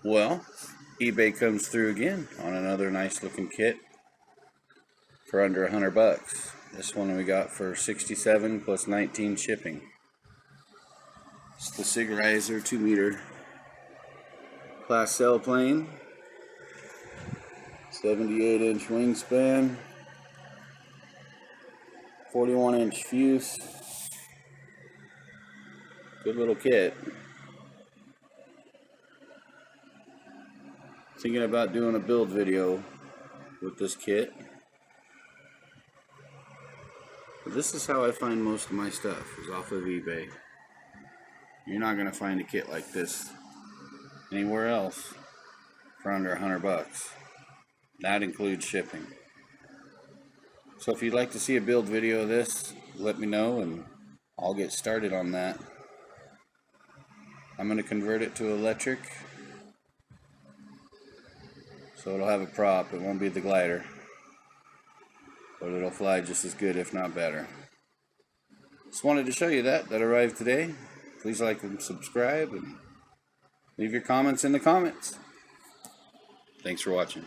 Well, eBay comes through again on another nice looking kit for under $100. This one we got for $67 plus $19 shipping. It's the Sig Riser 2-meter class sailplane, 78-inch wingspan, 41-inch fuse. Good little kit. Thinking about doing a build video with this kit. But this is how I find most of my stuff, is off of eBay. You're not going to find a kit like this anywhere else for under $100. That includes shipping. So if you'd like to see a build video of this, let me know and I'll get started on that. I'm going to convert it to electric, so it'll have a prop. It won't be the glider, but it'll fly just as good, if not better. Just wanted to show you that arrived today. Please like and subscribe and leave your comments in the comments. Thanks for watching.